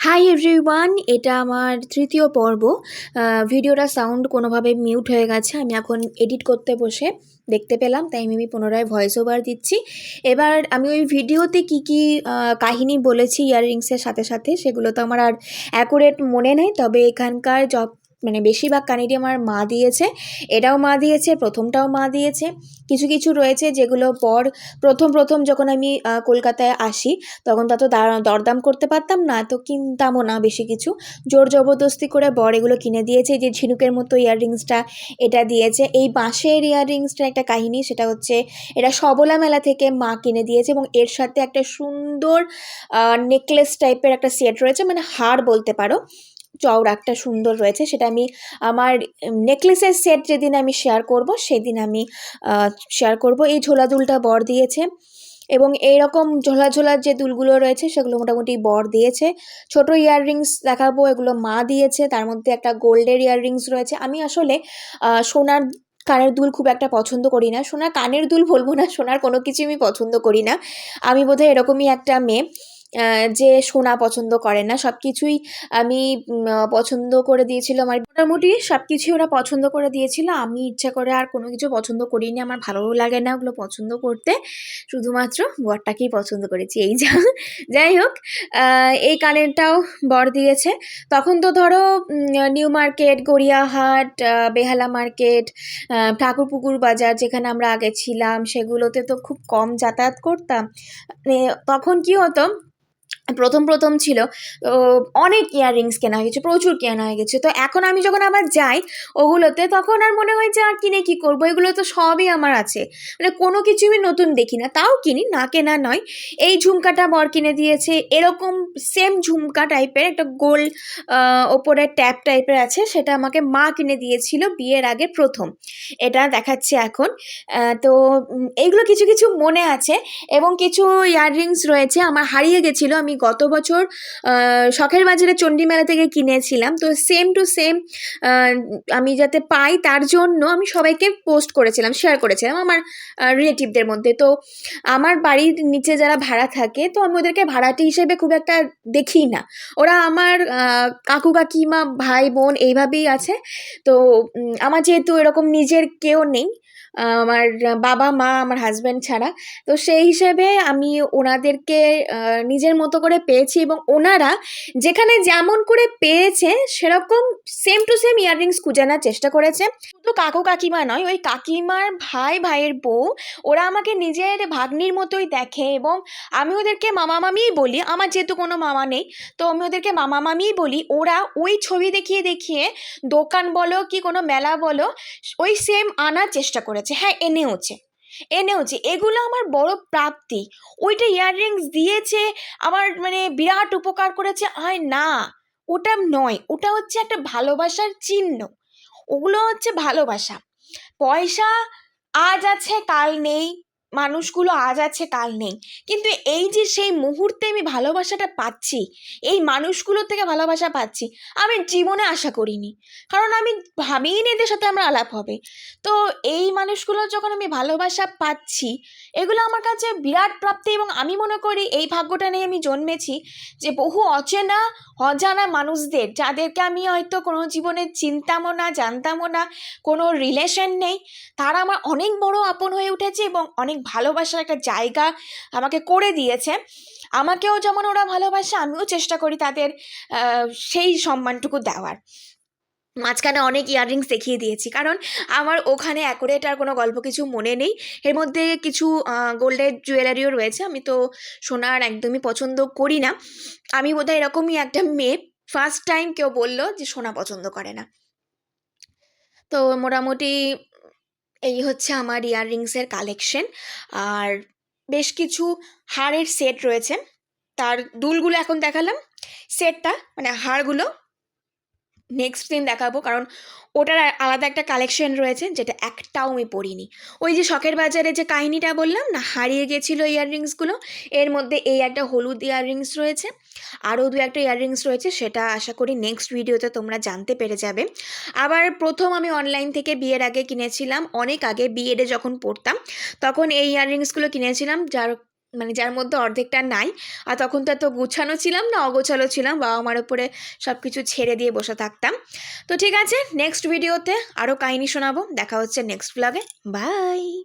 Hi everyone, এটা আমার তৃতীয় পর্ব। ভিডিওটা সাউন্ড কোনোভাবে মিউট হয়ে গেছে, আমি এখন এডিট করতে বসে দেখতে পেলাম, তাই আমি পুনরায় ভয়েস ওভার দিচ্ছি। এবার আমি ওই ভিডিওতে কি কি কাহিনী বলেছি ইয়াররিংসের সাথে সাথে সেগুলো তো আমার আর অ্যাকুরেট মনে নেই, তবে এখানকার বেশিরভাগ কাহিনী আমার মা দিয়েছে। এটাও মা দিয়েছে, প্রথমটাও মা দিয়েছে। কিছু কিছু রয়েছে যেগুলো প্রথম যখন আমি কলকাতায় আসি তখন তত দরদাম করতে পারতাম না, তো কিনতামও না বেশি কিছু। জোর জবরদস্তি করে বর এগুলো কিনে দিয়েছে। যে ঝিনুকের মতো ইয়াররিংসটা এটা দিয়েছে। এই বাঁশের ইয়াররিংসটার একটা কাহিনী, সেটা হচ্ছে এটা সবলা মেলা থেকে মা কিনে দিয়েছে এবং এর সাথে একটা সুন্দর নেকলেস টাইপের একটা সেট রয়েছে, মানে হার বলতে পারো, চওড়া একটা সুন্দর রয়েছে। সেটা আমি আমার নেকলেসের সেট যেদিন আমি শেয়ার করব সেদিন আমি শেয়ার করব। এই ঝোলা দুলটা বর দিয়েছে এবং এইরকম ঝোলা ঝোলার যে দুলগুলো রয়েছে সেগুলো মোটামুটি বর দিয়েছে। ছোট ইয়াররিংস দেখাবো, এগুলো মা দিয়েছে। তার মধ্যে একটা গোল্ডের ইয়াররিংস রয়েছে। আমি আসলে সোনার কানের দুল খুব একটা পছন্দ করি না, সোনার কানের দুল বলবো না, সোনার কোনো কিছু আমি পছন্দ করি না। আমি বোধহয় এরকমই একটা মেয়ে যে সোনা পছন্দ করে না। সব কিছুই আমি পছন্দ করে দিয়েছিল, আমার মোটামুটি সব কিছুই ওরা পছন্দ করে দিয়েছিল। আমি ইচ্ছা করে আর কোনো কিছু পছন্দ করিনি, আমার ভালোও লাগে না ওগুলো পছন্দ করতে, শুধুমাত্র বরটাকেই পছন্দ করেছি, এই যা। যাই হোক, এই কানেরটাও বর দিয়েছে। তখন তো ধরো নিউ মার্কেট, গড়িয়াহাট, বেহালা মার্কেট, ঠাকুরপুকুর বাজার যেখানে আমরা আগে ছিলাম সেগুলোতে তো খুব কম যাতায়াত করতাম। মানে তখন কি হতো, প্রথম ছিল, তো অনেক ইয়াররিংস কেনা হয়ে গেছে, প্রচুর কেনা হয়ে গেছে। তো এখন আমি যখন আবার যাই ওগুলোতে, তখন আর মনে হয় যে আর কিনে কী করবো, এগুলো তো সবই আমার আছে, মানে কোনো কিছু আমি নতুন দেখি না। তাও কিনি, না কেনা নয়। এই ঝুমকাটা বর কিনে দিয়েছে, এরকম সেম ঝুমকা টাইপের একটা গোল ওপরে ট্যাপ টাইপের আছে, সেটা আমাকে মা কিনে দিয়েছিল বিয়ের আগে প্রথম। এটা দেখাচ্ছে এখন। তো এইগুলো কিছু কিছু মনে আছে এবং কিছু ইয়াররিংস রয়েছে আমার হারিয়ে গেছিলো, আমি গত বছর শখের বাজারে চণ্ডী মেলা থেকে কিনেছিলাম। তো সেম টু সেম আমি যাতে পাই তার জন্য আমি সবাইকে পোস্ট করেছিলাম, শেয়ার করেছিলাম আমার রিলেটিভদের মধ্যে। তো আমার বাড়ির নিচে যারা ভাড়া থাকে, তো আমি ওদেরকে ভাড়াটি হিসেবে খুব একটা দেখি না, ওরা আমার কাকু কাকিমা ভাই বোন এইভাবেই আছে। তো আমার যেহেতু এরকম নিজের কেউ নেই, আমার বাবা মা আমার হাজব্যান্ড ছাড়া, তো সেই হিসেবে আমি ওনাদেরকে নিজের মতো করে পেয়েছি এবং ওনারা যেখানে যেমন করে পেয়েছে সেরকম সেম টু সেম ইয়াররিংস খুঁজে আনার চেষ্টা করেছে। শুধু কাকু কাকিমা নয়, ওই কাকিমার ভাইয়ের বউ, ওরা আমাকে নিজের ভাগ্নির মতোই দেখে এবং আমি ওদেরকে মামা মামিই বলি। আমার যেহেতু কোনো মামা নেই, তো আমি ওদেরকে মামা মামিই বলি। ওরা ওই ছবি দেখিয়ে দেখিয়ে দোকান বলো কি কোনো মেলা বলো, ওই সেম আনার চেষ্টা করেছে। হ্যাঁ, এনেওছে, এগুলো আমার বড় প্রাপ্তি। ওইটা ইয়াররিংস দিয়েছে, আমার মানে বিরাট উপকার করেছে, হয় না, ওটা নয়, ওটা হচ্ছে একটা ভালোবাসার চিহ্ন। ওগুলো হচ্ছে ভালোবাসা। পয়সা আজ আছে কাল নেই, মানুষগুলো আজ আছে কাল নেই, কিন্তু এই যে সেই মুহূর্তে আমি ভালোবাসাটা পাচ্ছি, এই মানুষগুলোর থেকে ভালোবাসা পাচ্ছি, আমি জীবনে আশা করিনি, কারণ আমি ভাবিনি এদের সাথে আমার আলাপ হবে। তো এই মানুষগুলোর যখন আমি ভালোবাসা পাচ্ছি, এগুলো আমার কাছে বিরাট প্রাপ্তি এবং আমি মনে করি এই ভাগ্যটা নিয়ে আমি জন্মেছি যে বহু অচেনা অজানা মানুষদের, যাদেরকে আমি হয়তো কোনো জীবনে চিনতামও না, জানতামও না, কোনো রিলেশন নেই, তারা আমার অনেক বড় আপন হয়ে উঠেছে এবং অনেক ভালোবাসার একটা জায়গা আমাকে করে দিয়েছে। আমাকেও যেমন ওরা ভালোবাসে, আমিও চেষ্টা করি তাদের সেই সম্মানটুকু দেওয়ার। মাঝখানে অনেক ইয়াররিংস দেখিয়ে দিয়েছি, কারণ আমার ওখানে অ্যাকুরেট আর কোনো গল্প কিছু মনে নেই। এর মধ্যে কিছু গোল্ডের জুয়েলারিও রয়েছে। আমি তো সোনার একদমই পছন্দ করি না, আমি বোধহয় এরকমই একটা মেয়ে, ফার্স্ট টাইম কেউ বললো যে সোনা পছন্দ করে না। তো মোটামুটি এই হচ্ছে আমার ইয়াররিংসের কালেকশন। আর বেশ কিছু হাড়ের সেট রয়েছে, তার দুলগুলো এখন দেখালাম, সেটটা মানে হাড়গুলো নেক্সট দিন দেখাবো, কারণ ওটার আলাদা একটা কালেকশন রয়েছে যেটা একটাও আমি পরিনি। ওই যে শখের বাজারে যে কাহিনিটা বললাম না, হারিয়ে গেছিলো ইয়াররিংসগুলো, এর মধ্যে এই একটা হলুদ ইয়াররিংস রয়েছে, আরও দু একটা ইয়াররিংস রয়েছে, সেটা আশা করি নেক্সট ভিডিওতে তোমরা জানতে পেরে যাবে। আবার প্রথম আমি অনলাইন থেকে বিয়ের আগে কিনেছিলাম, অনেক আগে বিএডে যখন পড়তাম তখন এই ইয়াররিংসগুলো কিনেছিলাম, যার মানে যার মধ্যে অর্ধেকটা নাই। আর তখন তো এত গুছানো ছিলাম না, অগোছালো ছিলাম, বাবা মার উপরে সব কিছু ছেড়ে দিয়ে বসে থাকতাম। তো ঠিক আছে, নেক্সট ভিডিওতে আরও কাহিনী শোনাবো। দেখা হচ্ছে নেক্সট ব্লগে। বাই।